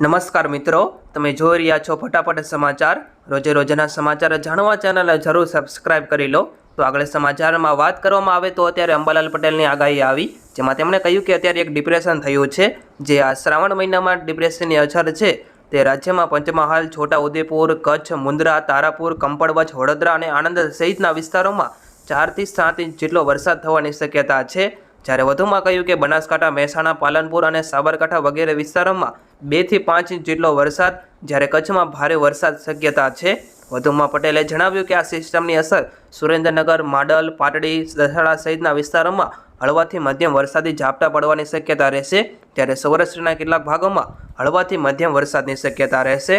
નમસ્કાર મિત્રો, તમે જોઈ રહ્યા છો ફટાફટ સમાચાર। રોજે રોજના સમાચાર જાણવા ચેનલ જરૂર સબસ્ક્રાઇબ કરી લો। તો આગળ સમાચારમાં વાત કરવામાં આવે તો અત્યારે અંબાલાલ પટેલની આગાહી આવી, જેમાં તેમણે કહ્યું કે અત્યારે એક ડિપ્રેશન થયું છે, જે આ શ્રાવણ મહિનામાં ડિપ્રેશનની અસર છે તે રાજ્યમાં પંચમહાલ, છોટાઉદેપુર, કચ્છ, મુન્દ્રા, તારાપુર, કંપડવચ, વડોદરા અને આણંદ સહિતના વિસ્તારોમાં 4 થી 7 ઇંચ જેટલો વરસાદ થવાની શક્યતા છે। જ્યારે વધુમાં કહ્યું કે બનાસકાંઠા, મહેસાણા, પાલનપુર અને સાબરકાંઠા વગેરે વિસ્તારોમાં 2 થી 5 ઇંચ જેટલો વરસાદ, જ્યારે કચ્છમાં ભારે વરસાદ શક્યતા છે। વધુમાં પટેલે જણાવ્યું કે આ સિસ્ટમની અસર સુરેન્દ્રનગર, માડલ, પાટડી, દસાડા સહિતના વિસ્તારોમાં હળવાથી મધ્યમ વરસાદી ઝાપટા પડવાની શક્યતા રહેશે, જ્યારે સૌરાષ્ટ્રના કેટલાક ભાગોમાં હળવાથી મધ્યમ વરસાદની શક્યતા રહેશે।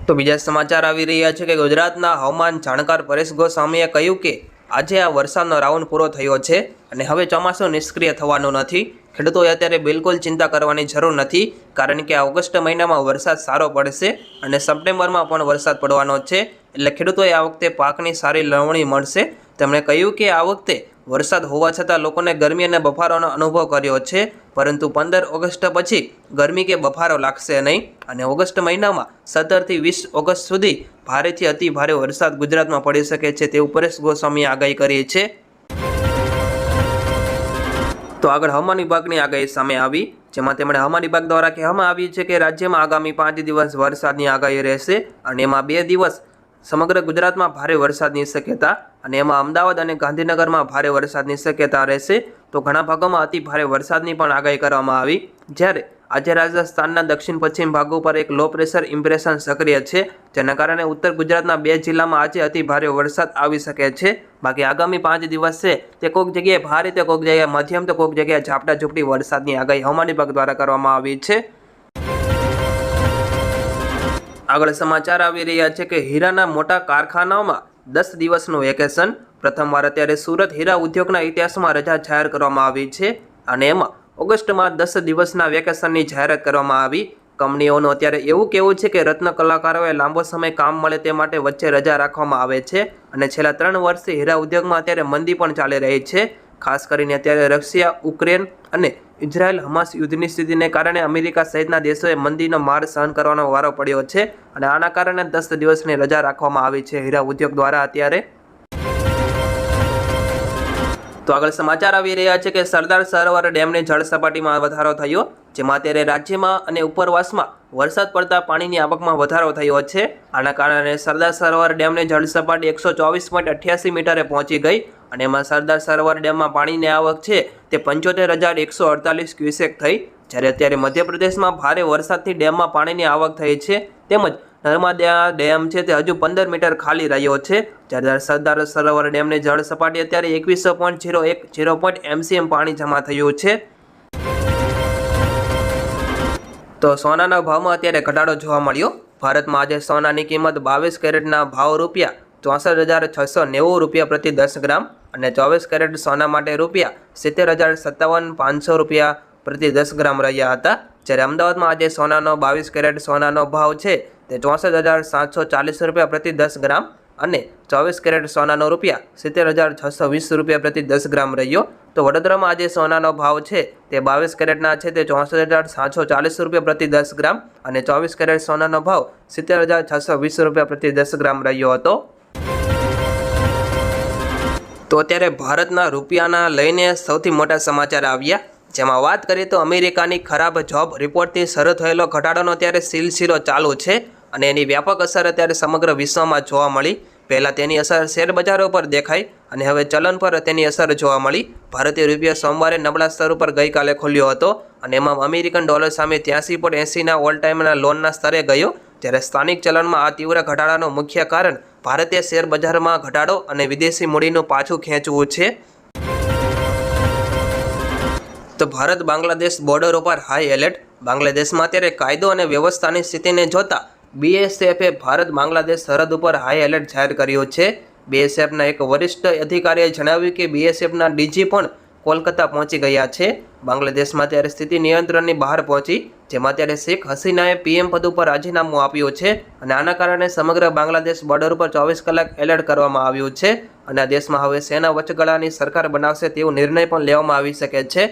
તો બીજા સમાચાર આવી રહ્યા છે કે ગુજરાતના હવામાન જાણકાર પરેશ ગોસ્વામીએ કહ્યું કે આજે આ વરસાદનો રાઉન્ડ પૂરો થયો છે અને હવે ચોમાસું નિષ્ક્રિય થવાનું નથી। ખેડૂતોએ અત્યારે બિલકુલ ચિંતા કરવાની જરૂર નથી, કારણ કે આ ઓગસ્ટ મહિનામાં વરસાદ સારો પડશે અને સપ્ટેમ્બરમાં પણ વરસાદ પડવાનો છે, એટલે ખેડૂતોએ આ વખતે પાકની સારી લણણી મળશે। તેમણે કહ્યું કે આ વખતે વરસાદ હોવા છતાં લોકોને ગરમી અને બફારોનો અનુભવ કર્યો છે, પરંતુ 15 ઓગસ્ટ પછી ગરમી કે બફારો લાગશે નહીં અને ઓગસ્ટ મહિનામાં 17 થી 20 ઓગસ્ટ સુધી ભારેથી અતિ ભારે વરસાદ ગુજરાતમાં પડી શકે છે, તેવું પરેશ ગોસ્વામીએ આગાહી કરી છે। તો આગળ હવામાન વિભાગની આગાહી સામે આવી, જેમાં તેમણે હવામાન વિભાગ દ્વારા કહેવામાં આવ્યું છે કે રાજ્યમાં આગામી 5 દિવસ વરસાદની આગાહી રહેશે અને એમાં 2 દિવસ સમગ્ર ગુજરાતમાં ભારે વરસાદની શક્યતા અને એમાં અમદાવાદ અને ગાંધીનગરમાં ભારે વરસાદની શક્યતા રહેશે। તો ઘણા ભાગોમાં અતિ ભારે વરસાદની પણ આગાહી કરવામાં આવી, જ્યારે આજે રાજસ્થાનના દક્ષિણ પશ્ચિમ ભાગો પર એક લો પ્રેશર ઇમ્પ્રેશન સક્રિય છે, જેના કારણે ઉત્તર ગુજરાતના 2 જિલ્લામાં આજે અતિ ભારે વરસાદ આવી શકે છે। બાકી આગામી 5 દિવસ છે તે કોઈક જગ્યાએ ભારે, તો કોઈક જગ્યાએ મધ્યમ, તો કોઈક જગ્યાએ ઝાપટા ઝૂપટી વરસાદની આગાહી હવામાન વિભાગ દ્વારા કરવામાં આવી છે। આગળ સમાચાર આવી રહ્યા છે કે હીરાના મોટા કારખાનાઓમાં 10 દિવસનું વેકેશન। પ્રથમવાર અત્યારે સુરત હીરા ઉદ્યોગના ઇતિહાસમાં રજા જાહેર કરવામાં આવી છે અને એમાં ઓગસ્ટમાં 10 દિવસના વેકેશનની જાહેરાત કરવામાં આવી। કંપનીઓનું અત્યારે એવું કહેવું છે કે રત્ન કલાકારોએ લાંબો સમય કામ મળે તે માટે વચ્ચે રજા રાખવામાં આવે છે અને છેલ્લા 3 વર્ષથી હીરા ઉદ્યોગમાં અત્યારે મંદી પણ ચાલી રહી છે। ખાસ કરીને અત્યારે રશિયા, યુક્રેન અને ઇઝરાયલ હમાસ યુદ્ધની સ્થિતિને કારણે અમેરિકા સહિતના દેશોએ મંદીનો માર સહન કરવાનો વારો પડ્યો છે અને આના કારણે 10 દિવસની રજા રાખવામાં આવી છે હીરા ઉદ્યોગ દ્વારા અત્યારે। તો આગળ સમાચાર આવી રહ્યા છે કે સરદાર સરોવર ડેમની જળ સપાટીમાં વધારો થયો, જેમાં અત્યારે રાજ્યમાં અને ઉપરવાસમાં વરસાદ પડતા પાણીની આવકમાં વધારો થયો છે। આના કારણે સરદાર સરોવર ડેમની જળ સપાટી 124.88 મીટરે પહોંચી ગઈ અને એમાં સરદાર સરોવર ડેમમાં પાણીની આવક છે તે 75,148 ક્યુસેક થઈ, જ્યારે અત્યારે મધ્યપ્રદેશમાં ભારે વરસાદથી ડેમમાં પાણીની આવક થઈ છે, તેમજ નર્મદા ડેમ છે તે હજુ 15 મીટર ખાલી રહ્યો છે, જ્યારે સરદાર સરોવર ડેમની જળ સપાટી અત્યારે 21.01 MCM પાણી જમા થયું છે। તો સોનાના ભાવમાં અત્યારે ઘટાડો જોવા મળ્યો। ભારતમાં આજે સોનાની કિંમત 22 કેરેટના ભાવ રૂપિયા 64,690 રૂપિયા પ્રતિ 10 ગ્રામ અને 24 કેરેટ સોના માટે રૂપિયા 70,57,500 રૂપિયા પ્રતિ 10 ગ્રામ રહ્યા હતા, જ્યારે અમદાવાદમાં આજે સોનાનો 22 કેરેટ સોનાનો ભાવ છે તે 64,740 રૂપિયા પ્રતિ 10 ગ્રામ અને 24 કેરેટ સોનાનો રૂપિયા 70,620 રૂપિયા પ્રતિ 10 ગ્રામ રહ્યો। તો વડોદરામાં આજે સોનાનો ભાવ છે તે 22 કેરેટના છે તે 64,740 રૂપિયા પ્રતિ 10 ગ્રામ અને 24 કેરેટ સોનાનો ભાવ 70,620 રૂપિયા પ્રતિ 10 ગ્રામ રહ્યો હતો। તો અત્યારે ભારતના રૂપિયાના લઈને સૌથી મોટા સમાચાર આવ્યા, જેમાં વાત કરીએ તો અમેરિકાની ખરાબ જોબ રિપોર્ટથી શરૂ થયેલો ઘટાડોનો અત્યારે સિલસિલો ચાલુ છે અને એની વ્યાપક અસર અત્યારે સમગ્ર વિશ્વમાં જોવા મળી। પહેલાં તેની અસર શેર બજારો પર દેખાઈ અને હવે ચલણ પર તેની અસર જોવા મળી। ભારતીય રૂપિયો સોમવારે નબળા સ્તર ઉપર ગઈકાલે ખુલ્યો હતો અને એમાં અમેરિકન ડોલર સામે 83.80ના ઓલ ટાઈમના લોનના સ્તરે ગયો, જ્યારે સ્થાનિક ચલણમાં આ તીવ્ર ઘટાડાનું મુખ્ય કારણ ભારતીય શેર બજારમાં ઘટાડો અને વિદેશી મૂડીનું પાછું ખેંચવું છે। તો ભારત બાંગ્લાદેશ બોર્ડર ઉપર હાઈ એલર્ટ। બાંગ્લાદેશમાં અત્યારે કાયદો અને વ્યવસ્થાની સ્થિતિને જોતા BSFે ભારત બાંગ્લાદેશ સરહદ ઉપર હાઈ એલર્ટ જાહેર કર્યું છે। BSFના એક વરિષ્ઠ અધિકારીએ જણાવ્યું કે BSFના DG પણ કોલકાતા પહોંચી ગયા છે। બાંગ્લાદેશમાં અત્યારે સ્થિતિ નિયંત્રણની બહાર પહોંચી, જેમાં અત્યારે શેખ હસીનાએ PM પદ ઉપર રાજીનામું આપ્યું છે અને આના કારણે સમગ્ર બાંગ્લાદેશ બોર્ડર ઉપર 24 કલાક એલર્ટ કરવામાં આવ્યું છે અને આ દેશમાં હવે સેના વચગાળાની સરકાર બનાવશે તેવો નિર્ણય પણ લેવામાં આવી શકે છે।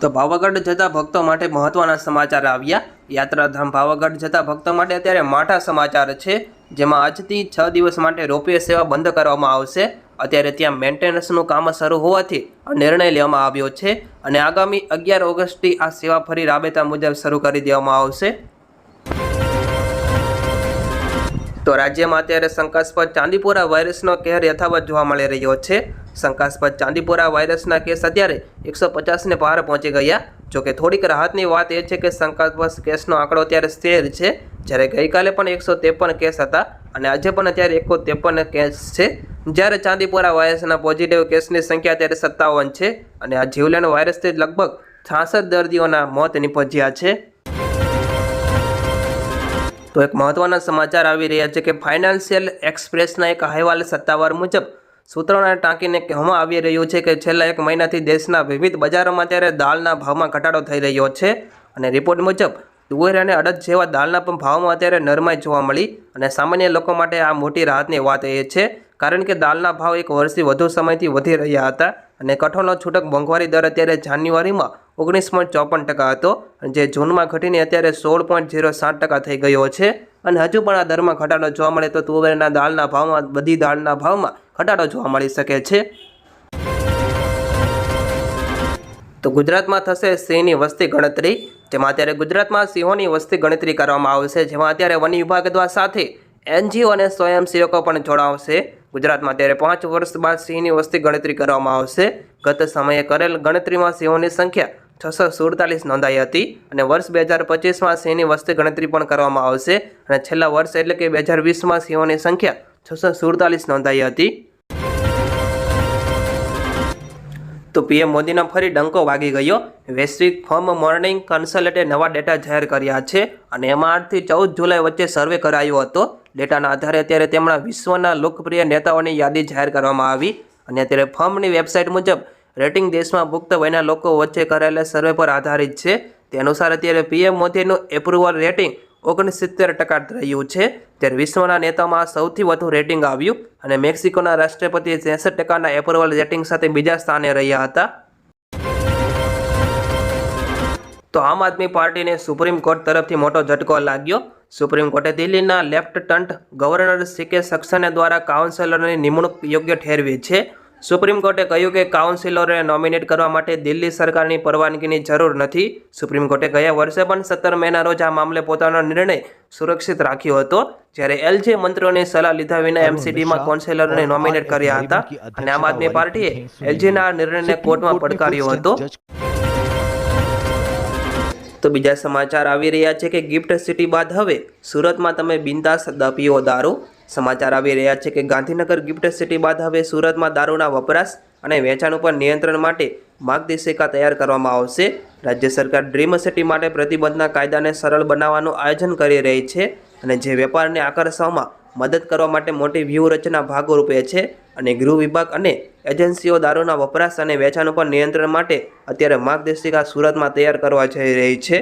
તો પાવાગઢ જતા ભક્તો માટે મહત્વના સમાચાર આવ્યા। યાત્રાધામ પાવાગઢ જતા ભક્તો માટે અત્યારે માઠા સમાચાર છે, જેમાં આજથી 6 દિવસ માટે રોપવે સેવા બંધ કરવામાં આવશે। અત્યારે ત્યાં મેન્ટેનન્સનું કામ શરૂ હોવાથી આ નિર્ણય લેવામાં આવ્યો છે અને આગામી 11 ઓગસ્ટથી આ સેવા ફરી રાબેતા મુજબ શરૂ કરી દેવામાં આવશે। તો રાજ્યમાં અત્યારે શંકાસ્પદ ચાંદીપુરા વાયરસનો કહેર યથાવત જોવા મળી રહ્યો છે। શંકાસ્પદ ચાંદીપુરા વાયરસના કેસ અત્યારે 150ને પાર પહોંચી ગયા। જોકે થોડીક રાહતની વાત એ છે કે શંકાસ્પદ કેસનો આંકડો અત્યારે સ્થિર છે, જ્યારે ગઈકાલે પણ 153 કેસ હતા અને આજે પણ અત્યારે 153 કેસ છે। જ્યારે ચાંદીપુરા વાયરસના પોઝિટિવ કેસની સંખ્યા અત્યારે 57 છે અને આ જીવલેણ વાયરસથી લગભગ 66 દર્દીઓના મોત નિપજ્યા છે। તો એક મહત્વના સમાચાર આવી રહ્યા છે કે ફાઇનાન્શિયલ એક્સપ્રેસના એક અહેવાલ સત્તાવાર મુજબ સૂત્રોને ટાંકીને કહેવામાં આવી રહ્યું છે કે છેલ્લા 1 મહિનાથી દેશના વિવિધ બજારોમાં ત્યારે દાળના ભાવમાં ઘટાડો થઈ રહ્યો છે અને રિપોર્ટ મુજબ તુવેર અને અડદ જેવા દાળના પણ ભાવમાં અત્યારે નરમાઈ જોવા મળી અને સામાન્ય લોકો માટે આ મોટી રાહતની વાત એ છે, કારણ કે દાળના ભાવ 1 વર્ષથી વધુ સમયથી વધી રહ્યા હતા અને કઠોળનો છૂટક મોંઘવારી દર અત્યારે જાન્યુઆરીમાં 19.54% હતો, જે જૂનમાં ઘટીને અત્યારે 16.07% થઈ ગયો છે અને હજુ પણ આ દરમાં ઘટાડો જોવા મળે તો તુવેરના દાળના ભાવમાં બધી દાળના ભાવમાં ઘટાડો જોવા મળી શકે છે। તો ગુજરાતમાં થશે સિંહની વસ્તી ગણતરી, જેમાં અત્યારે ગુજરાતમાં સિંહોની વસ્તી ગણતરી કરવામાં આવશે, જેમાં અત્યારે વન વિભાગ દ્વારા સાથે NGO અને સ્વયંસેવકો પણ જોડાવશે। ગુજરાતમાં અત્યારે 5 વર્ષ બાદ સિંહની વસ્તી ગણતરી કરવામાં આવશે। ગત સમયે કરેલ ગણતરીમાં સિંહોની સંખ્યા 647 નોંધાઈ હતી અને વર્ષ 2025માં સિંહની વસ્તી ગણતરી પણ કરવામાં આવશે અને છેલ્લા વર્ષ એટલે કે 2020માં સિંહોની સંખ્યા 647 નોંધાઈ હતી। તો PM મોદીનો ફરી ડંકો વાગી ગયો। વૈશ્વિક ફર્મ મોર્નિંગ કન્સલ્ટે નવા ડેટા જાહેર કર્યા છે અને એમાં 8 થી 14 જુલાઈ વચ્ચે સર્વે કરાયો હતો। ડેટાના આધારે અત્યારે તેમના વિશ્વના લોકપ્રિય નેતાઓની યાદી જાહેર કરવામાં આવી અને અત્યારે ફર્મની વેબસાઇટ મુજબ રેટિંગ દેશમાં પુખ્ત વયના લોકો વચ્ચે કરાયેલા સર્વે પર આધારિત છે। તે અનુસાર અત્યારે PM મોદીનું એપ્રુવલ રેટિંગ 69% રહ્યું છે, ત્યારે વિશ્વના નેતાઓમાં સૌથી વધુ રેટિંગ આવ્યું અને મેક્સિકોના રાષ્ટ્રપતિ 63% એપ્રુવલ રેટિંગ સાથે બીજા સ્થાને રહ્યા હતા। તો આમ આદમી પાર્ટીને સુપ્રીમ કોર્ટ તરફથી મોટો ઝટકો લાગ્યો। સુપ્રીમ કોર્ટે દિલ્હીના લેફ્ટનન્ટ ગવર્નર CK સક્સેના દ્વારા કાઉન્સિલરની નિમણૂક યોગ્ય ઠેરવી છે। સુપ્રીમ કોર્ટે કહ્યું કે કાઉન્સિલરોને નોમિનેટ કરવા માટે દિલ્હી સરકારની પરવાનગીની જરૂર નથી। સુપ્રીમ કોર્ટે ગયા વર્ષે પણ 17 મેના રોજ આ મામલે પોતાનો નિર્ણય સુરક્ષિત રાખ્યો હતો, જ્યારે LG મંત્રીઓની સલાહ લીધા વિના MCDમાં કાઉન્સિલરોને નોમિનેટ કર્યા હતા અને આમ આદમી પાર્ટીએ LGના આ નિર્ણયને કોર્ટમાં પડકાર્યો હતો। તો બીજા સમાચાર આવી રહ્યા છે કે ગિફ્ટ સિટી બાદ હવે સુરતમાં તમે બિંદાસ પીઓ દારૂ। સમાચાર આવી રહ્યા છે કે ગાંધીનગર ગિફ્ટ સિટી બાદ હવે સુરતમાં દારૂના વપરાશ અને વેચાણ ઉપર નિયંત્રણ માટે માર્ગદર્શિકા તૈયાર કરવામાં આવશે। રાજ્ય સરકાર ડ્રીમ સિટી માટે પ્રતિબંધના કાયદાને સરળ બનાવવાનું આયોજન કરી રહી છે અને જે વેપારને આકર્ષવામાં મદદ કરવા માટે મોટી વ્યૂહરચના ભાગરૂપે છે અને ગૃહ વિભાગ અને એજન્સીઓ દારૂના વપરાશ અને વેચાણ ઉપર નિયંત્રણ માટે અત્યારે માર્ગદર્શિકા સુરતમાં તૈયાર કરવા જઈ રહી છે।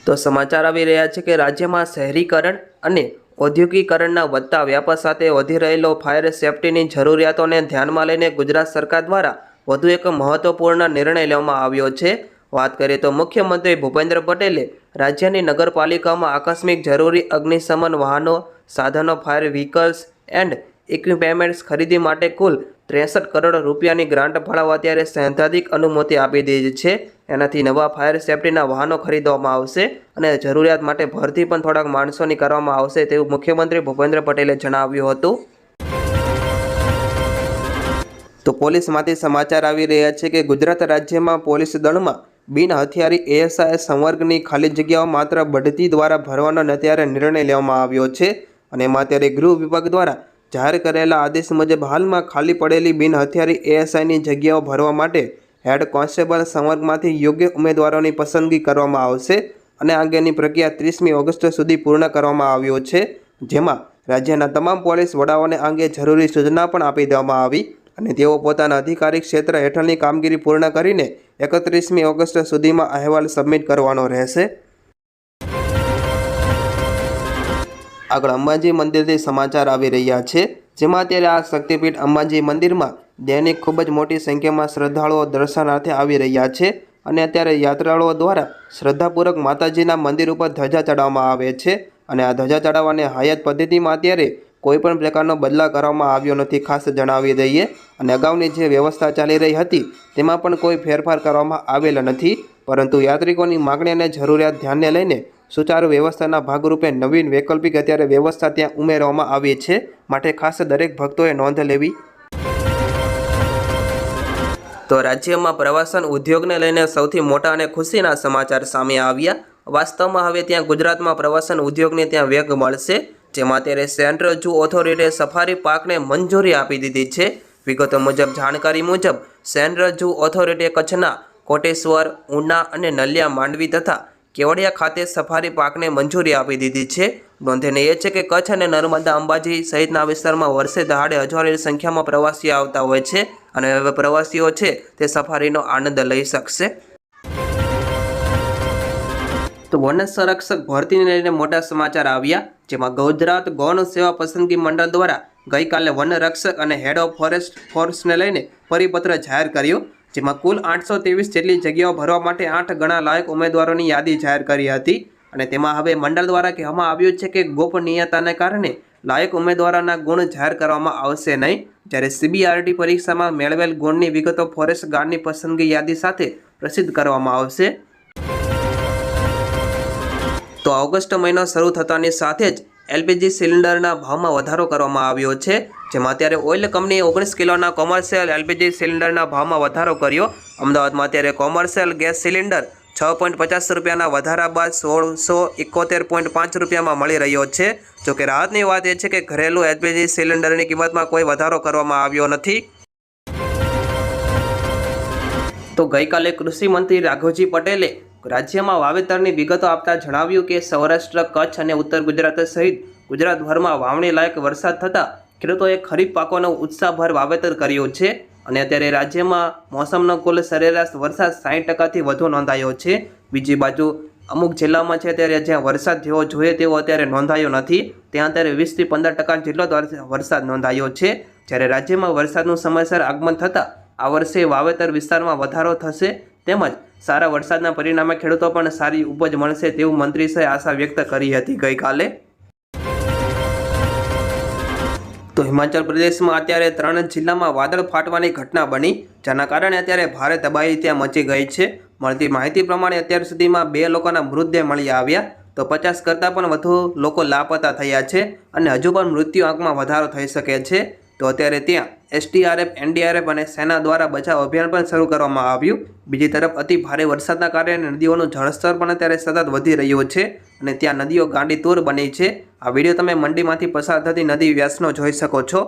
તો સમાચાર આવી રહ્યા છે કે રાજ્યમાં શહેરીકરણ અને ઔદ્યોગિકરણના વધતા વ્યાપ સાથે વધી રહેલો ફાયર સેફ્ટીની જરૂરિયાતોને ધ્યાનમાં લઈને ગુજરાત સરકાર દ્વારા વધુ એક મહત્વપૂર્ણ નિર્ણય લેવામાં આવ્યો છે। વાત કરીએ તો મુખ્યમંત્રી ભૂપેન્દ્ર પટેલે રાજ્યની નગરપાલિકાઓમાં આકસ્મિક જરૂરી અગ્નિશમન વાહનો, સાધનો, ફાયર વ્હીકલ્સ એન્ડ ઇક્વિપમેન્ટ્સ ખરીદી માટે કુલ 63 કરોડ રૂપિયાની ગ્રાન્ટ ફાળવવા અત્યારે સૈદ્ધાંતિક અનુમતિ આપી દીધી છે। એનાથી નવા ફાયર સેફ્ટીના વાહનો ખરીદવામાં આવશે અને જરૂરિયાત માટે ભરતી પણ થોડાક માણસોની કરવામાં આવશે તેવું મુખ્યમંત્રી ભૂપેન્દ્ર પટેલે જણાવ્યું હતું। તો પોલીસમાંથી સમાચાર આવી રહ્યા છે કે ગુજરાત રાજ્યમાં પોલીસ દળમાં બિન હથિયારી ASI સંવર્ગની ખાલી જગ્યાઓ માત્ર બઢતી દ્વારા ભરવાનો અત્યારે નિર્ણય લેવામાં આવ્યો છે અને એમાં અત્યારે ગૃહ વિભાગ દ્વારા જાહેર કરેલા આદેશ મુજબ હાલમાં ખાલી પડેલી બિન હથિયારી ASIની જગ્યાઓ ભરવા માટે હેડ કોન્સ્ટેબલ સંવર્ગમાંથી યોગ્ય ઉમેદવારોની પસંદગી કરવામાં આવશે અને આ અંગેની પ્રક્રિયા 30મી ઓગસ્ટ સુધી પૂર્ણ કરવામાં આવ્યો છે, જેમાં રાજ્યના તમામ પોલીસ વડાઓને આ અંગે જરૂરી સૂચના પણ આપી દેવામાં આવી અને તેઓ પોતાના અધિકારિક ક્ષેત્ર હેઠળની કામગીરી પૂર્ણ કરીને 31મી ઓગસ્ટ સુધીમાં અહેવાલ સબમિટ કરવાનો રહેશે। આગળ અંબાજી મંદિરથી સમાચાર આવી રહ્યા છે, જેમાં અત્યારે આ શક્તિપીઠ અંબાજી મંદિરમાં દૈનિક ખૂબ જ મોટી સંખ્યામાં શ્રદ્ધાળુઓ દર્શનાર્થે આવી રહ્યા છે અને અત્યારે યાત્રાળુઓ દ્વારા શ્રદ્ધાપૂર્વક માતાજીના મંદિર ઉપર ધજા ચડાવવામાં આવે છે અને આ ધજા ચડાવવાની હયાત પદ્ધતિમાં અત્યારે કોઈપણ પ્રકારનો બદલાવ કરવામાં આવ્યો નથી, ખાસ જણાવી દઈએ. અને અગાઉની જે વ્યવસ્થા ચાલી રહી હતી તેમાં પણ કોઈ ફેરફાર કરવામાં આવેલ નથી, પરંતુ યાત્રિકોની માગણી અને જરૂરિયાત ધ્યાને લઈને સુચારુ વ્યવસ્થાના ભાગરૂપે નવીન વૈકલ્પિક અત્યારે વ્યવસ્થા ત્યાં ઉમેરવામાં આવી છે, માટે ખાસ દરેક ભક્તોએ નોંધ લેવી. તો રાજ્યમાં પ્રવાસન ઉદ્યોગને લઈને સૌથી મોટા અને ખુશીના સમાચાર સામે આવ્યા. વાસ્તવમાં હવે ત્યાં ગુજરાતમાં પ્રવાસન ઉદ્યોગને ત્યાં વેગ મળશે, જેમાં અત્યારે સેન્ટ્રલ ઝૂ ઓથોરિટીએ સફારી પાર્કને મંજૂરી આપી દીધી છે. વિગતો મુજબ જાણકારી મુજબ સેન્ટ્રલ ઝૂ ઓથોરિટીએ કચ્છના કોટેશ્વર, ઉના અને નલિયા માંડવી તથા કેવડિયા ખાતે સફારી પાર્કને મંજૂરી આપી દીધી છે. નોંધનીય એ છે કે કચ્છ અને નર્મદા અંબાજી સહિતના વિસ્તારમાં વર્ષે દહાડે હજારોની સંખ્યામાં પ્રવાસીઓ આવતા હોય છે અને હવે પ્રવાસીઓ છે તે સફારીનો આનંદ લઈ શકશે. તો વન સંરક્ષક ભરતીને લઈને મોટા સમાચાર આવ્યા, જેમાં ગુજરાત ગૌણ સેવા પસંદગી મંડળ દ્વારા ગઈકાલે વન રક્ષક અને હેડ ઓફ ફોરેસ્ટ ફોર્સને લઈને પરિપત્ર જાહેર કર્યો, જેમાં કુલ 823 જેટલી જગ્યાઓ ભરવા માટે 8 ગણા લાયક ઉમેદવારોની યાદી જાહેર કરી હતી. અને તેમાં હવે મંડળ દ્વારા કહેવામાં આવ્યું છે કે ગોપનીયતાને કારણે લાયક ઉમેદવારોના ગુણ જાહેર કરવામાં આવશે નહીં, જ્યારે CBRT પરીક્ષામાં મેળવેલ ગુણની વિગતો ફોરેસ્ટ ગાર્ડની પસંદગી યાદી સાથે પ્રસિદ્ધ કરવામાં આવશે. તો ઓગસ્ટ મહિનો શરૂ થતાની સાથે જ LPG સિલિન્ડરના ભાવમાં વધારો કરવામાં આવ્યો છે, જેમાં અત્યારે ઓઇલ કંપનીએ 19 કિલોના કોમર્શિયલ LPG સિલિન્ડરના ભાવમાં વધારો કર્યો. અમદાવાદમાં અત્યારે કોમર્શિયલ ગેસ સિલિન્ડર 6.50 રૂપિયાના વધારા બાદ 1671.5 રૂપિયામાં મળી રહ્યો છે. જોકે રાહતની વાત એ છે કે ઘરેલું LPG સિલિન્ડરની કિંમતમાં કોઈ વધારો કરવામાં આવ્યો નથી. તો ગઈકાલે કૃષિ મંત્રી રાઘવજી પટેલે રાજ્યમાં વાવેતરની વિગતો આપતા જણાવ્યું કે સૌરાષ્ટ્ર, કચ્છ અને ઉત્તર ગુજરાત સહિત ગુજરાતભરમાં વાવણી લાયક વરસાદ થતાં ખેડૂતોએ ખરીફ પાકોનો ઉત્સાહભર વાવેતર કર્યું છે અને અત્યારે રાજ્યમાં મોસમનો કુલ સરેરાશ વરસાદ 60%થી વધુ નોંધાયો છે. બીજી બાજુ અમુક જિલ્લામાં છે ત્યારે જ્યાં વરસાદ જેવો જોઈએ તેવો અત્યારે નોંધાયો નથી, ત્યાં અત્યારે 20 થી 15% જેટલો વરસાદ નોંધાયો છે. જ્યારે રાજ્યમાં વરસાદનું સમયસર આગમન થતાં આ વર્ષે વાવેતર વિસ્તારમાં વધારો થશે, તેમજ સારા વરસાદના પરિણામે ખેડૂતો પણ સારી ઉપજ મળશે તેવું મંત્રીશ્રીએ આશા વ્યક્ત કરી હતી ગઈકાલે. તો હિમાચલ પ્રદેશમાં અત્યારે 3 જિલ્લામાં વાદળ ફાટવાની ઘટના બની, જેના કારણે અત્યારે ભારે તબાહી ત્યાં મચી ગઈ છે. મળતી માહિતી પ્રમાણે અત્યાર સુધીમાં 2 લોકોના મૃતદેહ મળી આવ્યા, તો 50 કરતાં પણ વધુ લોકો લાપતા થયા છે અને હજુ પણ મૃત્યુ આંકમાં વધારો થઈ શકે છે. તો અત્યારે ત્યાં SDRF, NDRF અને સેના દ્વારા બચાવ અભિયાન પણ શરૂ કરવામાં આવ્યું. બીજી તરફ અતિ ભારે વરસાદના કારણે નદીઓનું જળસ્તર પણ અત્યારે સતત વધી રહ્યું છે અને ત્યાં નદીઓ ગાંડીતૂર બની છે. આ વિડીયો તમે મંડીમાંથી પસાર થતી નદી વ્યાસનો જોઈ શકો છો.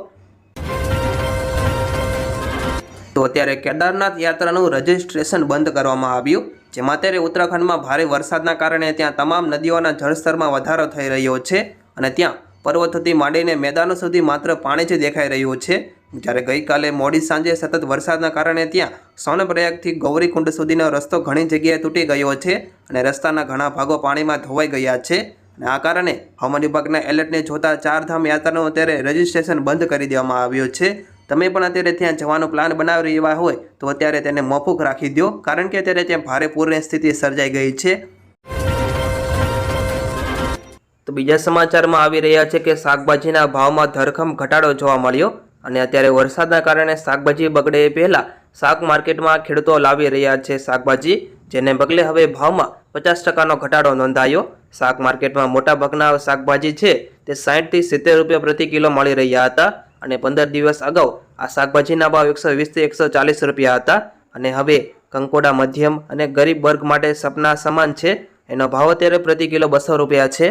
તો અત્યારે કેદારનાથ યાત્રાનું રજિસ્ટ્રેશન બંધ કરવામાં આવ્યું, જેમાં અત્યારે ઉત્તરાખંડમાં ભારે વરસાદના કારણે ત્યાં તમામ નદીઓના જળસ્તરમાં વધારો થઈ રહ્યો છે અને ત્યાં પર્વતોથી માંડીને મેદાનો સુધી માત્ર પાણી જ દેખાઈ રહ્યું છે. જ્યારે ગઈકાલે મોડી સાંજે સતત વરસાદના કારણે ત્યાં સોનપ્રયાગથી ગૌરીકુંડ સુધીનો રસ્તો ઘણી જગ્યાએ તૂટી ગયો છે અને રસ્તાના ઘણા ભાગો પાણીમાં ધોવાઈ ગયા છે. અને આ કારણે હવામાન વિભાગના એલર્ટને જોતા ચારધામ યાત્રાનું અત્યારે રજિસ્ટ્રેશન બંધ કરી દેવામાં આવ્યું છે. તમે પણ અત્યારે ત્યાં જવાનો પ્લાન બનાવી રહ્યા હોય તો અત્યારે તેને મોકૂફ રાખી દો, કારણ કે અત્યારે ત્યાં ભારે પૂરની સ્થિતિ સર્જાઈ ગઈ છે. તો બીજા સમાચારમાં આવી રહ્યા છે કે શાકભાજીના ભાવમાં ધરખમ ઘટાડો જોવા મળ્યો અને અત્યારે વરસાદના કારણે શાકભાજી બગડે એ પહેલાં શાક માર્કેટમાં ખેડૂતો લાવી રહ્યા છે શાકભાજી, જેને પગલે હવે ભાવમાં 50%નો ઘટાડો નોંધાયો. શાક માર્કેટમાં મોટાભાગના શાકભાજી છે તે 60 થી 70 રૂપિયા પ્રતિ કિલો મળી રહ્યા હતા અને 15 દિવસ અગાઉ આ શાકભાજીના ભાવ 120 થી 140 રૂપિયા હતા અને હવે કંકોડા મધ્યમ અને ગરીબ વર્ગ માટે સપના સમાન છે, એનો ભાવ અત્યારે પ્રતિ કિલો 200 રૂપિયા છે.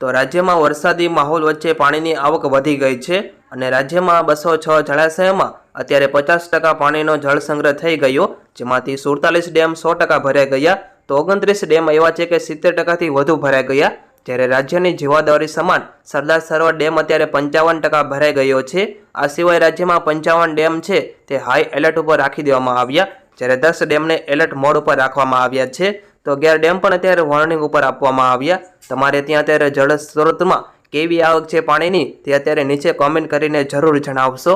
તો રાજ્યમાં વરસાદી માહોલ વચ્ચે પાણીની આવક વધી ગઈ છે અને રાજ્યમાં 206 જળાશયોમાં અત્યારે 50% પાણીનો જળ સંગ્રહ થઈ ગયો, જેમાંથી 47 ડેમ 100% ભરાઈ ગયા, તો 29 ડેમ એવા છે કે 70%થી વધુ ભરાઈ ગયા. જ્યારે રાજ્યની જીવાદોરી સમાન સરદાર સરોવર ડેમ અત્યારે 55% ભરાઈ ગયો છે. આ સિવાય રાજ્યમાં 55 ડેમ છે તે હાઈ એલર્ટ ઉપર રાખી દેવામાં આવ્યા, જ્યારે 10 ડેમને એલર્ટ મોડ ઉપર રાખવામાં આવ્યા છે. તો 11 ડેમ પણ અત્યારે વોર્નિંગ ઉપર આપવામાં આવ્યા. તમારે ત્યાં અત્યારે જળ સ્ત્રોતમાં કેવી આવક છે પાણીની તે અત્યારે નીચે કોમેન્ટ કરીને જરૂર જણાવશો।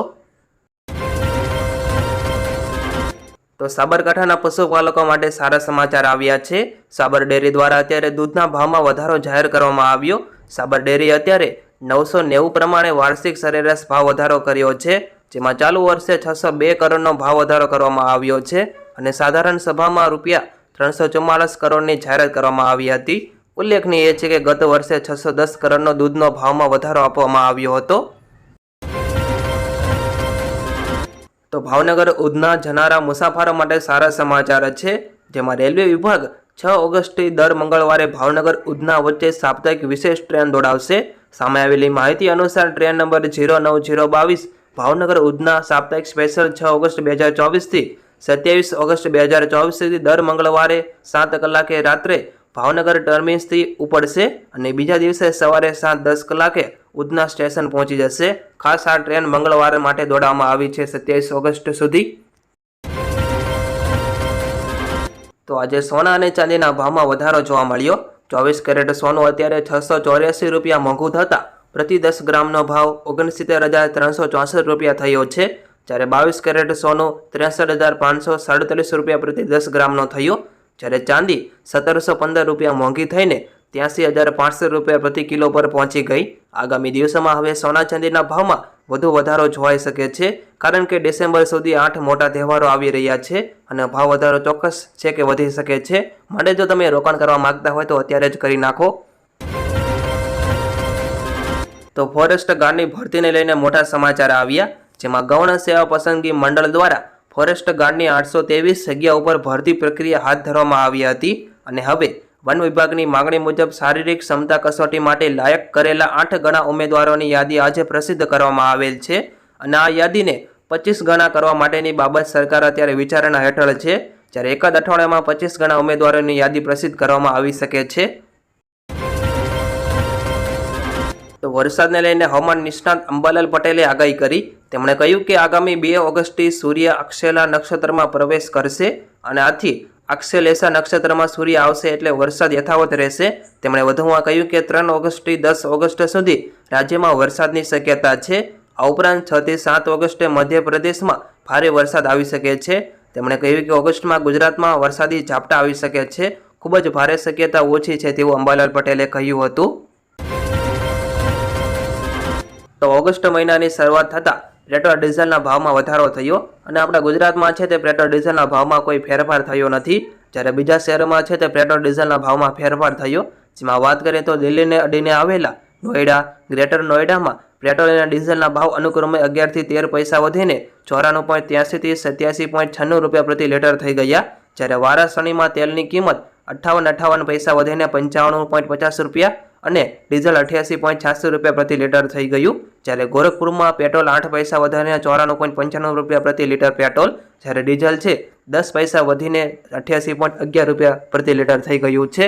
તો સાબરકાંઠાના પશુપાલકો માટે સારા સમાચાર આવ્યા છે। સાબર ડેરી દ્વારા અત્યારે દૂધના ભાવમાં વધારો જાહેર કરવામાં આવ્યો। સાબર ડેરી અત્યારે 990 પ્રમાણે વાર્ષિક સરેરાશ ભાવ વધારો કર્યો છે, જેમાં ચાલુ વર્ષે 602 કરોડનો ભાવ વધારો કરવામાં આવ્યો છે અને સાધારણ સભામાં રૂપિયા 344 કરોડની જાહેરાત કરવામાં આવી હતી। ઉલ્લેખનીય છે કે ગત વર્ષે 610 કરોડનો દૂધનો ભાવમાં વધારો આપવામાં આવ્યો હતો। તો ભાવનગર ઉધના જનારા મુસાફરો માટે સારા સમાચાર છે, જેમાં રેલવે વિભાગ 6 ઓગસ્ટથી દર મંગળવારે ભાવનગર ઉધના વચ્ચે સાપ્તાહિક વિશેષ ટ્રેન દોડાવશે। સામે આવેલી માહિતી અનુસાર ટ્રેન નંબર 09022 ભાવનગર ઉધના સાપ્તાહિક સ્પેશિયલ 6 ઓગસ્ટ 2024 થી 27 ઓગસ્ટ 2024 સુધી દર મંગળવારે 7 કલાકે રાત્રે ભાવનગર ટર્મિનસથી ઉપડશે અને બીજા દિવસે સવારે 7:10 કલાકે ઉધના સ્ટેશન પહોંચી જશે। ખાસ આ ટ્રેન મંગળવાર માટે દોડાવવામાં આવી છે 27 ઓગસ્ટ સુધી। તો આજે સોના અને ચાંદીના ભાવમાં વધારો જોવા મળ્યો। 24 કેરેટ સોનું અત્યારે 684 રૂપિયા મોંઘું થતાં પ્રતિ 10 ગ્રામનો ભાવ 69,364 રૂપિયા થયો છે, જ્યારે 22 કેરેટ સોનું 63,547 રૂપિયા પ્રતિ 10 ગ્રામનો થયો, જ્યારે ચાંદી 1715 રૂપિયા મોંઘી થઈને 83,500 રૂપિયા પ્રતિ કિલો પર પહોંચી ગઈ। આગામી દિવસોમાં હવે સોના ચાંદીના ભાવમાં વધુ વધારો જોવાઈ શકે છે, કારણ કે ડિસેમ્બર સુધી 8 મોટા તહેવારો આવી રહ્યા છે અને ભાવ વધારો ચોક્કસ છે કે વધી શકે છે। માટે જો તમે રોકાણ કરવા માંગતા હોય તો અત્યારે જ કરી નાખો। તો ફોરેસ્ટ ગાર્ડની ભરતીને લઈને મોટા સમાચાર આવ્યા, જેમાં ગૌણ સેવા પસંદગી મંડળ દ્વારા ફોરેસ્ટ ગાર્ડની 823 જગ્યા ઉપર ભરતી પ્રક્રિયા હાથ ધરવામાં આવી હતી અને હવે વન વિભાગની માગણી મુજબ શારીરિક ક્ષમતા કસોટી માટે લાયક કરેલા 8 ગણા ઉમેદવારોની યાદી આજે પ્રસિદ્ધ કરવામાં આવેલ છે અને આ યાદીને 25 ગણા કરવા માટેની બાબત સરકાર અત્યારે વિચારણા હેઠળ છે, જ્યારે એકાદ અઠવાડિયામાં 25 ગણા ઉમેદવારોની યાદી પ્રસિદ્ધ કરવામાં આવી શકે છે। તો વરસાદને લઈને હવામાન નિષ્ણાત અંબાલાલ પટેલે આગાહી કરી। તેમણે કહ્યું કે આગામી 2 ઓગસ્ટથી સૂર્ય અક્ષેલા નક્ષત્રમાં પ્રવેશ કરશે અને આથી અક્ષેલેશા નક્ષત્રમાં સૂર્ય આવશે એટલે વરસાદ યથાવત રહેશે। તેમણે વધુમાં કહ્યું કે 3 ઓગસ્ટથી 10 ઓગસ્ટ સુધી રાજ્યમાં વરસાદની શક્યતા છે। આ ઉપરાંત 6 થી 7 ઓગસ્ટે મધ્યપ્રદેશમાં ભારે વરસાદ આવી શકે છે। તેમણે કહ્યું કે ઓગસ્ટમાં ગુજરાતમાં વરસાદી ઝાપટા આવી શકે છે, ખૂબ જ ભારે શક્યતા ઓછી છે તેવું અંબાલાલ પટેલે કહ્યું હતું। તો ઓગસ્ટ મહિનાની શરૂઆત થતાં પેટ્રોલ ડીઝલના ભાવમાં વધારો થયો અને આપણા ગુજરાતમાં છે તે પેટ્રોલ ડીઝલના ભાવમાં કોઈ ફેરફાર થયો નથી, જ્યારે બીજા શહેરોમાં છે તે પેટ્રોલ ડીઝલના ભાવમાં ફેરફાર થયો। જેમાં વાત કરીએ તો દિલ્હીને અડીને આવેલા નોઈડા, ગ્રેટર નોઈડામાં પેટ્રોલ અને ડીઝલના ભાવ અનુક્રમે 11 થી 13 પૈસા વધીને 94.83 થી 87.96 રૂપિયા પ્રતિ લીટર થઈ ગયા, જ્યારે વારાણસીમાં તેલની કિંમત 58 પૈસા વધીને 55.50 રૂપિયા અને ડીઝલ 88.86 રૂપિયા પ્રતિ લીટર થઈ ગયું, જ્યારે ગોરખપુરમાં પેટ્રોલ 8 પૈસા વધારીને 94.95 રૂપિયા પ્રતિ લીટર પેટ્રોલ, જ્યારે ડીઝલ છે 10 પૈસા વધીને 88.11 રૂપિયા પ્રતિ લીટર થઈ ગયું છે।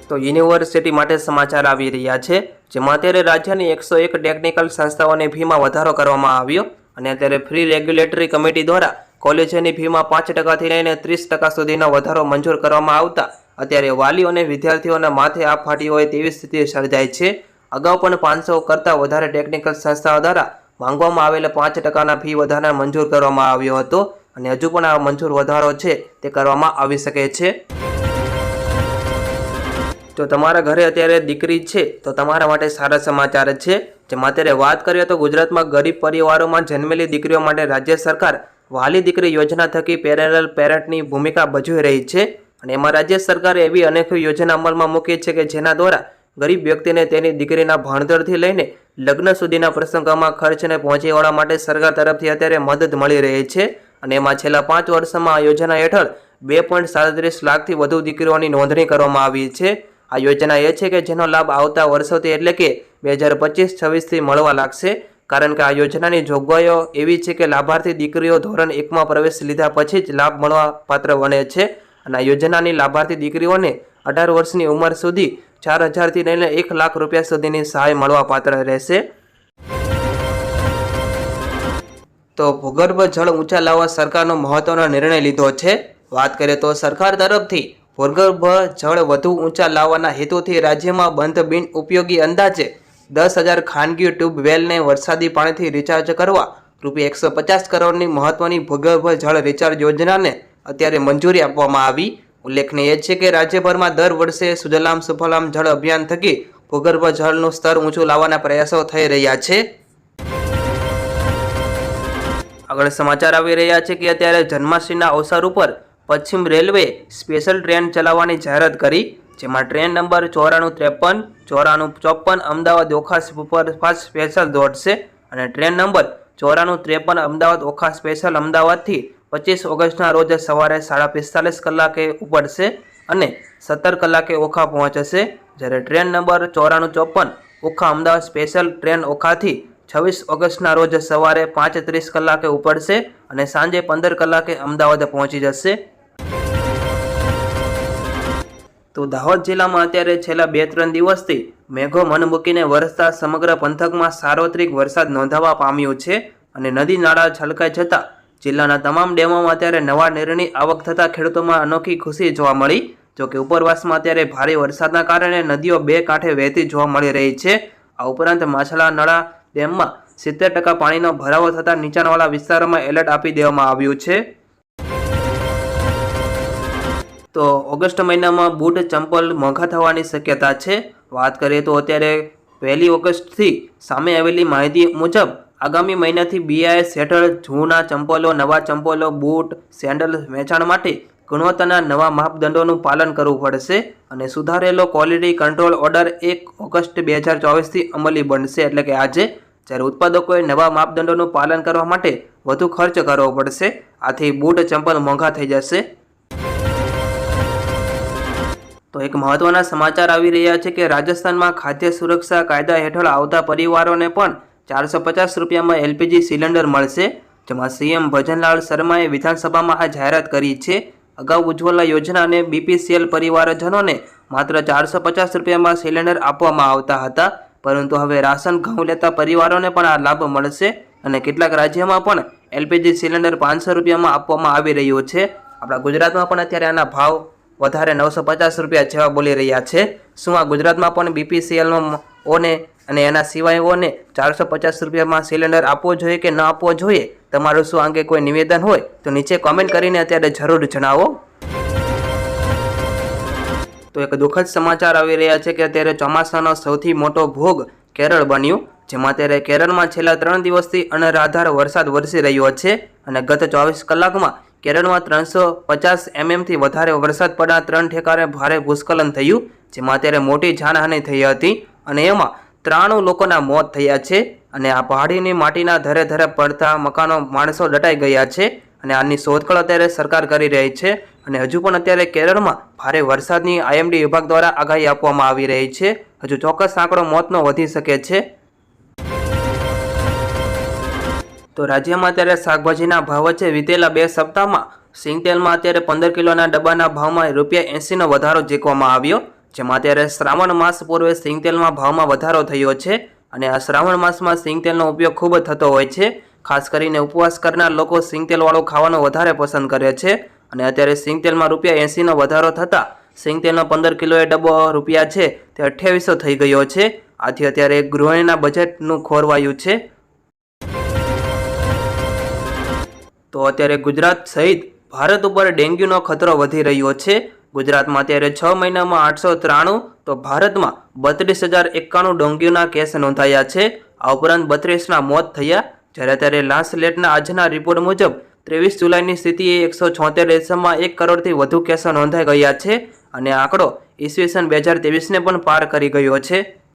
તો યુનિવર્સિટી માટે સમાચાર આવી રહ્યા છે, જેમાં અત્યારે રાજ્યની 101 ટેકનિકલ સંસ્થાઓની ફીમાં વધારો કરવામાં આવ્યો અને અત્યારે ફ્રી રેગ્યુલેટરી કમિટી દ્વારા કોલેજોની ફીમાં 5% લઈને 30% સુધીનો વધારો મંજૂર કરવામાં આવતા અત્યારે વાલીઓ અને વિદ્યાર્થીઓના માથે આપ ફાટી હોય તેવી સ્થિતિ સર્જાઈ છે। અગાઉ પણ 500 કરતાં વધારે ટેકનિકલ સંસ્થાઓ દ્વારા માંગવામાં આવેલા 5%ના ફી વધારા મંજૂર કરવામાં આવ્યો હતો અને હજુ પણ આ મંજૂર વધારો છે તે કરવામાં આવી શકે છે। જો તમારા ઘરે અત્યારે દીકરી છે તો તમારા માટે સારા સમાચાર છે, જેમાં અત્યારે વાત કરીએ તો ગુજરાતમાં ગરીબ પરિવારોમાં જન્મેલી દીકરીઓ માટે રાજ્ય સરકાર વાલી દીકરી યોજના થકી પેરેલલ પેરેન્ટની ભૂમિકા ભજવી રહી છે અને એમાં રાજ્ય સરકારે એવી અનેક યોજના અમલમાં મૂકી છે કે જેના દ્વારા ગરીબ વ્યક્તિને તેની દીકરીના ભણતરથી લઈને લગ્ન સુધીના પ્રસંગોમાં ખર્ચને પહોંચી વળવા માટે સરકાર તરફથી અત્યારે મદદ મળી રહી છે અને એમાં છેલ્લા 5 વર્ષમાં આ યોજના હેઠળ 2.37 લાખથી વધુ દીકરીઓની નોંધણી કરવામાં આવી છે। આ યોજના એ છે કે જેનો લાભ આવતા વર્ષોથી એટલે કે 2025-26થી મળવા લાગશે, કારણ કે આ યોજનાની જોગવાઈઓ એવી છે કે લાભાર્થી દીકરીઓ ધોરણ 1માં પ્રવેશ લીધા પછી જ લાભ મળવા પાત્ર બને છે અને આ યોજનાની લાભાર્થી દીકરીઓને 18 વર્ષની ઉંમર સુધી 4,000થી લઈને 1 લાખ રૂપિયા સુધીની સહાય મળવા પાત્ર રહેશે। તો ભૂગર્ભ જળ ઊંચા લાવવા સરકારનો મહત્વનો નિર્ણય લીધો છે। વાત કરીએ તો સરકાર તરફથી ભૂગર્ભ જળ વધુ ઊંચા લાવવાના હેતુથી રાજ્યમાં બંધ બિન ઉપયોગી અંદાજે 10,000 ખાનગી ટ્યુબવેલને વરસાદી પાણીથી રિચાર્જ કરવા ₹150 કરોડની મહત્વની ભૂગર્ભ જળ રિચાર્જ યોજનાને અત્યારે મંજૂરી આપવામાં આવી। ઉલ્લેખનીય છે કે રાજ્યભરમાં દર વર્ષે સુજલામ સુફલામ જળ અભિયાન થકી ભૂગર્ભ જળનું સ્તર ઊંચું લાવવાના પ્રયાસો થઈ રહ્યા છે। આગળ સમાચાર આવી રહ્યા છે કે અત્યારે જન્માષ્ટમીના અવસર ઉપર પશ્ચિમ રેલવે સ્પેશિયલ ટ્રેન ચલાવવાની જાહેરાત કરી, જેમાં train number 9453, 9454 Ahmedabad Okha superfast special દોડશે અને train number 9453 Ahmedabad Okha special અમદાવાદથી 25 ઓગસ્ટના રોજ સવારે 45:30 કલાકે ઉપડશે અને 17 કલાકે ઓખા પહોંચશે, જ્યારે train number 9454 Okha Ahmedabad special train ઓખાથી 26 ઓગસ્ટના રોજ સવારે 5:30 કલાકે ઉપડશે અને સાંજે 15 કલાકે અમદાવાદ પહોંચી જશે। તો દાહોદ જિલ્લામાં અત્યારે છેલ્લા 2-3 દિવસથી મેઘો મન મૂકીને વરસતા સમગ્ર પંથકમાં સાર્વત્રિક વરસાદ નોંધાવા પામ્યો છે અને નદી નાળા છલકાઈ જતાં જિલ્લાના તમામ ડેમોમાં અત્યારે નવા નીરની આવક થતાં ખેડૂતોમાં અનોખી ખુશી જોવા મળી। જોકે ઉપરવાસમાં અત્યારે ભારે વરસાદના કારણે નદીઓ બે કાંઠે વહેતી જોવા મળી રહી છે। આ ઉપરાંત માછલા નળા ડેમમાં 70% પાણીનો ભરાવો થતાં નીચાણવાળા વિસ્તારોમાં એલર્ટ આપી દેવામાં આવ્યું છે। તો ઓગસ્ટ મહિનામાં બૂટ ચંપલ મોંઘા થવાની શક્યતા છે। વાત કરીએ તો અત્યારે 1 ઓગસ્ટથી સામે આવેલી માહિતી મુજબ આગામી મહિનાથી BIS હેઠળ જૂના ચંપલો, નવા ચંપલો, બૂટ, સેન્ડલ વેચાણ માટે ગુણવત્તાના નવા માપદંડોનું પાલન કરવું પડશે અને સુધારેલો ક્વોલિટી કંટ્રોલ ઓર્ડર 1 ઓગસ્ટ 2024થી અમલી બનશે, એટલે કે આજે। જ્યારે ઉત્પાદકોએ નવા માપદંડોનું પાલન કરવા માટે વધુ ખર્ચ કરવો પડશે, આથી બૂટ ચંપલ મોંઘા થઈ જશે। તો એક મહત્વના સમાચાર આવી રહ્યા છે કે રાજસ્થાનમાં ખાદ્ય સુરક્ષા કાયદા હેઠળ આવતા પરિવારોને પણ ₹450માં LPG સિલિન્ડર મળશે, જેમાં CM ભજનલાલ શર્માએ વિધાનસભામાં આ જાહેરાત કરી છે। અગાઉ ઉજ્જવલા યોજના અને BPCL પરિવારજનોને માત્ર ₹450માં સિલિન્ડર આપવામાં આવતા હતા, પરંતુ હવે રાશન ઘઉં લેતા પરિવારોને પણ આ લાભ મળશે અને કેટલાક રાજ્યોમાં પણ LPG સિલિન્ડર ₹500માં આપવામાં આવી રહ્યો છે। આપણા ગુજરાતમાં પણ અત્યારે આના ભાવ વધારે ₹950 જેવા બોલી રહ્યા છે। શું આ ગુજરાતમાં પણ BPCLઓને અને એના સિવાયઓને ₹450માં સિલિન્ડર આપવો જોઈએ કે ન આપવો જોઈએ? તમારું શું અંગે કોઈ નિવેદન હોય તો નીચે કોમેન્ટ કરીને અત્યારે જરૂર જણાવો। તો એક દુઃખદ સમાચાર આવી રહ્યા છે કે અત્યારે ચોમાસાનો સૌથી મોટો ભોગ કેરળ બન્યું, જેમાં અત્યારે કેરળમાં છેલ્લા 3 દિવસથી અનરાધાર વરસાદ વરસી રહ્યો છે અને ગત 24 કલાકમાં કેરળમાં 350 mmથી વધારે વરસાદ પડતા 3 ઠેકાણે ભારે ભૂસ્ખલન થયું, જેમાં અત્યારે મોટી જાનહાનિ થઈ હતી અને એમાં 93 લોકોના મોત થયા છે અને આ પહાડીની માટીના ધરે ધરે પડતા મકાનો માણસો દટાઈ ગયા છે અને આની શોધખોળ અત્યારે સરકાર કરી રહી છે અને હજુ પણ અત્યારે કેરળમાં ભારે વરસાદની IMD વિભાગ દ્વારા આગાહી આપવામાં આવી રહી છે। હજુ ચોક્કસ આંકડો મોતનો વધી શકે છે। તો રાજ્યમાં અત્યારે શાકભાજીના ભાવ વચ્ચે વિતેલા 2 સપ્તાહમાં સિંગતેલમાં અત્યારે 15 કિલોના ડબ્બાના ભાવમાં ₹80નો વધારો ઝીકવામાં આવ્યો, જેમાં અત્યારે શ્રાવણ માસ પૂર્વે સિંગતેલમાં ભાવમાં વધારો થયો છે અને આ શ્રાવણ માસમાં સિંગતેલનો ઉપયોગ ખૂબ થતો હોય છે। ખાસ કરીને ઉપવાસ કરનાર લોકો સિંગતેલવાળું ખાવાનું વધારે પસંદ કરે છે અને અત્યારે સિંગતેલમાં ₹80નો વધારો થતાં સિંગતેલનો 15 કિલોએ ડબ્બો રૂપિયા છે તે 2800 થઈ ગયો છે। આથી અત્યારે ગૃહિણીના બજેટનું ખોરવાયું છે। તો અત્યારે ગુજરાત સહિત ભારત ઉપર ડેન્ગ્યુનો ખતરો વધી રહ્યો છે। ગુજરાતમાં અત્યારે 6 મહિનામાં 893 તો ભારતમાં 32,091 ડેન્ગ્યુના કેસ નોંધાયા છે। આ ઉપરાંત 32ના મોત થયા, જ્યારે અત્યારે લાન્સલેટના આજના રિપોર્ટ મુજબ 23 જુલાઈની સ્થિતિએ 176 દેશોમાં 1 કરોડથી વધુ કેસો નોંધાઈ ગયા છે અને આંકડો ઈસવીસન 2023ને પણ પાર કરી ગયો છે।